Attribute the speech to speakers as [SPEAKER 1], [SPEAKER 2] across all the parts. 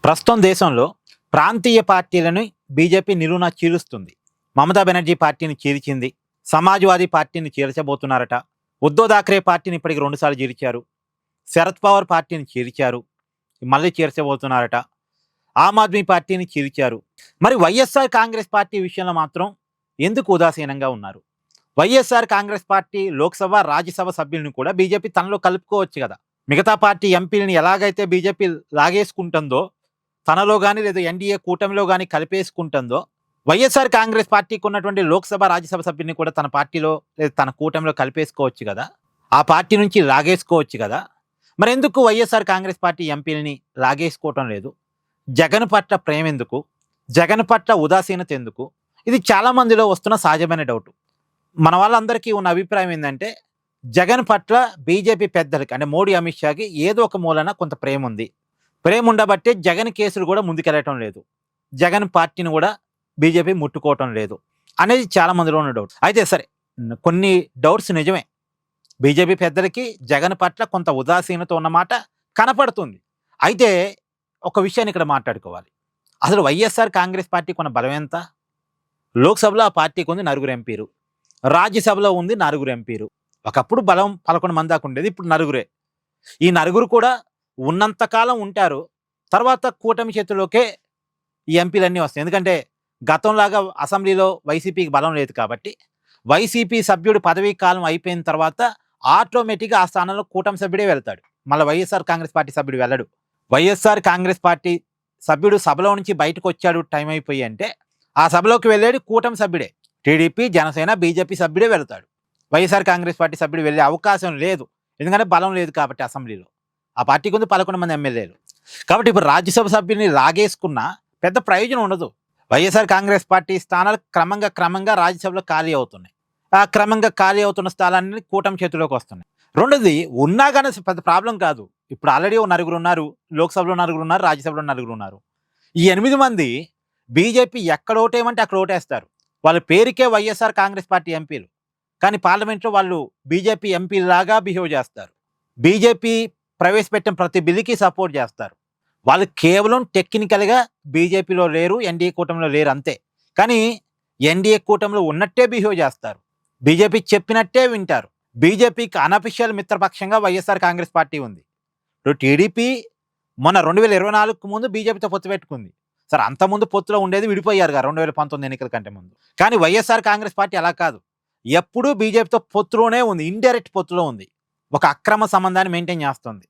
[SPEAKER 1] ప్రస్తుతం దేశంలో ప్రాంతీయ పార్టీలను బీజేపీ నిలువునా చీలుస్తుంది. మమతా బెనర్జీ పార్టీని చీల్చింది, సమాజ్వాదీ పార్టీని చీల్చబోతున్నారట, ఉద్ధవ్ థాక్రే పార్టీని ఇప్పటికి 2 సార్లు చీల్చారు, శరద్ పవార్ పార్టీని చీల్చారు, మళ్ళీ చీల్చబోతున్నారట, ఆమ్ ఆద్మీ పార్టీని చీల్చారు. మరి వైఎస్ఆర్ కాంగ్రెస్ పార్టీ విషయంలో మాత్రం ఎందుకు ఉదాసీనంగా ఉన్నారు? వైఎస్ఆర్ కాంగ్రెస్ పార్టీ లోక్సభ రాజ్యసభ సభ్యులను కూడా బీజేపీ తనలో కలుపుకోవచ్చు కదా. మిగతా పార్టీ ఎంపీలని ఎలాగైతే బీజేపీ లాగేసుకుంటుందో, తనలో కానీ లేదా ఎన్డీఏ కూటమిలో కానీ కలిపేసుకుంటుందో, వైఎస్ఆర్ కాంగ్రెస్ పార్టీకి ఉన్నటువంటి లోక్సభ రాజ్యసభ సభ్యుని కూడా తన పార్టీలో లేదా తన కూటమిలో కలిపేసుకోవచ్చు కదా, ఆ పార్టీ నుంచి లాగేసుకోవచ్చు కదా. మరి ఎందుకు వైఎస్ఆర్ కాంగ్రెస్ పార్టీ ఎంపీలని లాగేసుకోవటం లేదు? జగన్ పట్ల ప్రేమ ఎందుకు? జగన్ పట్ల ఉదాసీనత ఎందుకు? ఇది చాలా మందిలో వస్తున్న సహజమైన డౌట్. మన వాళ్ళందరికీ ఉన్న అభిప్రాయం ఏంటంటే, జగన్ పట్ల బీజేపీ పెద్దలకి అంటే మోడీ, అమిత్ షాకి ఏదో ఒక మూలన కొంత ప్రేమ ఉంది. ప్రేమ ఉండబట్టే జగన్ కేసులు కూడా ముందుకెళ్ళటం లేదు, జగన్ పార్టీని కూడా బీజేపీ ముట్టుకోవటం లేదు అనేది చాలా మందిలో ఉన్న డౌట్. అయితే సరే, కొన్ని డౌట్స్ నిజమే. బీజేపీ పెద్దలకి జగన్ పట్ల కొంత ఉదాసీనత ఉన్నమాట కనపడుతుంది. అయితే ఒక విషయాన్ని ఇక్కడ మాట్లాడుకోవాలి. అసలు వైఎస్ఆర్ కాంగ్రెస్ పార్టీకి ఉన్న బలం ఎంత? లోక్సభలో ఆ పార్టీకి ఉంది 9 ఎంపీలు, రాజ్యసభలో ఉంది 9 ఎంపీలు. ఒకప్పుడు బలం 11 మంది దాకా ఉండేది, ఇప్పుడు 9. ఈ 9 కూడా ఉన్నంతకాలం ఉంటారు, తర్వాత కూటమి చేతిలోకే ఈ ఎంపీలన్నీ వస్తాయి. ఎందుకంటే గతంలాగా అసెంబ్లీలో వైసీపీకి బలం లేదు కాబట్టి, వైసీపీ సభ్యుడు పదవీ కాలం అయిపోయిన తర్వాత ఆటోమేటిక్గా ఆ స్థానంలో కూటమి సభ్యుడే వెళ్తాడు. మళ్ళీ వైఎస్ఆర్ కాంగ్రెస్ పార్టీ సభ్యుడు వెళ్ళడు. వైఎస్ఆర్ కాంగ్రెస్ పార్టీ సభ్యుడు సభలో నుంచి బయటకు వచ్చాడు టైం అయిపోయి అంటే, ఆ సభలోకి వెళ్ళేది కూటమి సభ్యుడే. టీడీపీ, జనసేన, బీజేపీ సభ్యుడే వెళ్తాడు. వైఎస్ఆర్ కాంగ్రెస్ పార్టీ సభ్యుడు వెళ్ళే అవకాశం లేదు, ఎందుకంటే బలం లేదు కాబట్టి. అసెంబ్లీలో ఆ పార్టీకి ఉంది 11 మంది ఎమ్మెల్యేలు కాబట్టి ఇప్పుడు రాజ్యసభ సభ్యుని లాగేసుకున్న పెద్ద ప్రయోజనం ఉండదు. వైఎస్ఆర్ కాంగ్రెస్ పార్టీ స్థానాలు క్రమంగా రాజ్యసభలో ఖాళీ అవుతున్నాయి. ఆ క్రమంగా ఖాళీ అవుతున్న స్థానాన్ని కూటమి చేతిలోకి వస్తున్నాయి. రెండోది, ఉన్నా కానీ పెద్ద ప్రాబ్లం కాదు. ఇప్పుడు ఆల్రెడీ 9 ఉన్నారు, లోక్సభలో 9 ఉన్నారు, రాజ్యసభలో 9 ఉన్నారు. ఈ 8 మంది బీజేపీ ఎక్కడ ఓటేయమంటే అక్కడ ఓటేస్తారు. వాళ్ళ పేరుకే వైఎస్ఆర్ కాంగ్రెస్ పార్టీ ఎంపీలు, కానీ పార్లమెంట్లో వాళ్ళు బీజేపీ ఎంపీలాగా బిహేవ్ చేస్తారు. బీజేపీ ప్రవేశపెట్టిన ప్రతి బిల్లుకి సపోర్ట్ చేస్తారు. వాళ్ళు కేవలం టెక్నికల్గా బీజేపీలో లేరు, ఎన్డీఏ కూటమిలో లేరు అంతే. కానీ ఎన్డీఏ కూటమిలో ఉన్నట్టే బిహేవ్ చేస్తారు, బీజేపీ చెప్పినట్టే వింటారు. బీజేపీకి అనఫిషియల్ మిత్రపక్షంగా వైఎస్ఆర్ కాంగ్రెస్ పార్టీ ఉంది. ఇప్పుడు టీడీపీ మొన్న 2024కు ముందు బీజేపీతో పొత్తు పెట్టుకుంది. సరే, అంతకుముందు పొత్తులో ఉండేది, విడిపోయారు 2019 ఎన్నికల కంటే ముందు. కానీ వైఎస్ఆర్ కాంగ్రెస్ పార్టీ అలా కాదు, ఎప్పుడూ బీజేపీతో పొత్తులోనే ఉంది, ఇండైరెక్ట్ పొత్తులో ఉంది, ఒక అక్రమ సంబంధాన్ని మెయింటైన్ చేస్తుంది.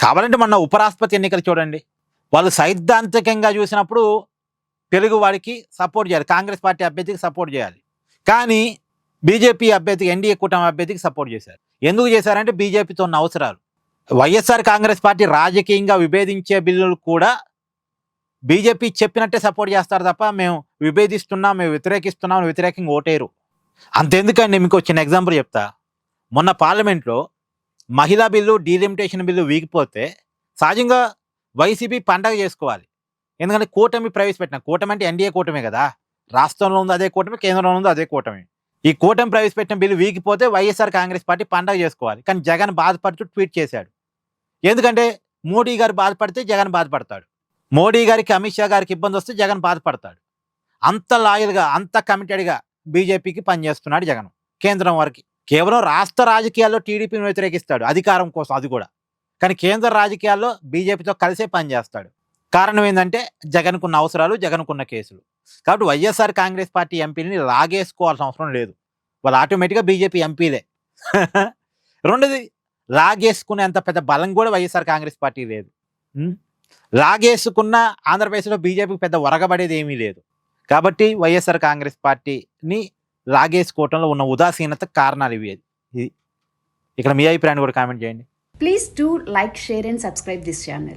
[SPEAKER 1] కావాలంటే మొన్న ఉపరాష్ట్రపతి ఎన్నికలు చూడండి, వాళ్ళు సైద్ధాంతికంగా చూసినప్పుడు తెలుగు వాడికి సపోర్ట్ చేయాలి, కాంగ్రెస్ పార్టీ అభ్యర్థికి సపోర్ట్ చేయాలి. కానీ బీజేపీ అభ్యర్థికి, ఎన్డీఏ కూటమి అభ్యర్థికి సపోర్ట్ చేశారు. ఎందుకు చేశారంటే బీజేపీతో ఉన్న అవసరాలు. వైఎస్ఆర్ కాంగ్రెస్ పార్టీ రాజకీయంగా విభేదించే బిల్లులు కూడా బీజేపీ చెప్పినట్టే సపోర్ట్ చేస్తారు తప్ప, మేము విభేదిస్తున్నాం, మేము వ్యతిరేకిస్తున్నాం, వ్యతిరేకంగా ఓటేరు. అంతెందుకండి, మీకు చిన్న ఎగ్జాంపుల్ చెప్తా. మొన్న పార్లమెంట్లో మహిళా బిల్లు, డీలిమిటేషన్ బిల్లు వీగిపోతే సహజంగా వైసీపీ పండగ చేసుకోవాలి. ఎందుకంటే కూటమి ప్రవేశపెట్టిన, కూటమి అంటే ఎన్డీఏ కూటమే కదా, రాష్ట్రంలో ఉంది అదే కూటమి, కేంద్రంలో ఉంది అదే కూటమి. ఈ కూటమి ప్రవేశపెట్టిన బిల్లు వీగిపోతే వైఎస్ఆర్ కాంగ్రెస్ పార్టీ పండగ చేసుకోవాలి. కానీ జగన్ బాధపడుతూ ట్వీట్ చేశాడు. ఎందుకంటే మోడీ గారు బాధపడితే జగన్ బాధపడతాడు, మోడీ గారికి, అమిత్ షా గారికి ఇబ్బంది వస్తే జగన్ బాధపడతాడు. అంత లాయల్గా, అంత కమిటెడ్గా బీజేపీకి పనిచేస్తున్నాడు జగన్. కేంద్రం వరకు కేవలం రాష్ట్ర రాజకీయాల్లో టీడీపీని వ్యతిరేకిస్తాడు అధికారం కోసం, అది కూడా. కానీ కేంద్ర రాజకీయాల్లో బీజేపీతో కలిసే పనిచేస్తాడు. కారణం ఏంటంటే జగన్కున్న అవసరాలు, జగన్కున్న కేసులు. కాబట్టి వైఎస్ఆర్ కాంగ్రెస్ పార్టీ ఎంపీని లాగేసుకోవాల్సిన అవసరం లేదు, వాళ్ళు ఆటోమేటిక్గా బీజేపీ ఎంపీలే. రెండోది, లాగేసుకునేంత పెద్ద బలం కూడా వైఎస్ఆర్ కాంగ్రెస్ పార్టీ లేదు. లాగేసుకున్న ఆంధ్రప్రదేశ్లో బీజేపీకి పెద్ద ఒరగబడేది ఏమీ లేదు. కాబట్టి వైఎస్ఆర్ కాంగ్రెస్ పార్టీని లాగేసుకోవటంలో ఉన్న ఉదాసీనత కారణాలు ఇవి. ఇక్కడ మీ అభిప్రాయాన్ని కూడా కామెంట్ చేయండి.
[SPEAKER 2] Please do like, share and subscribe this channel.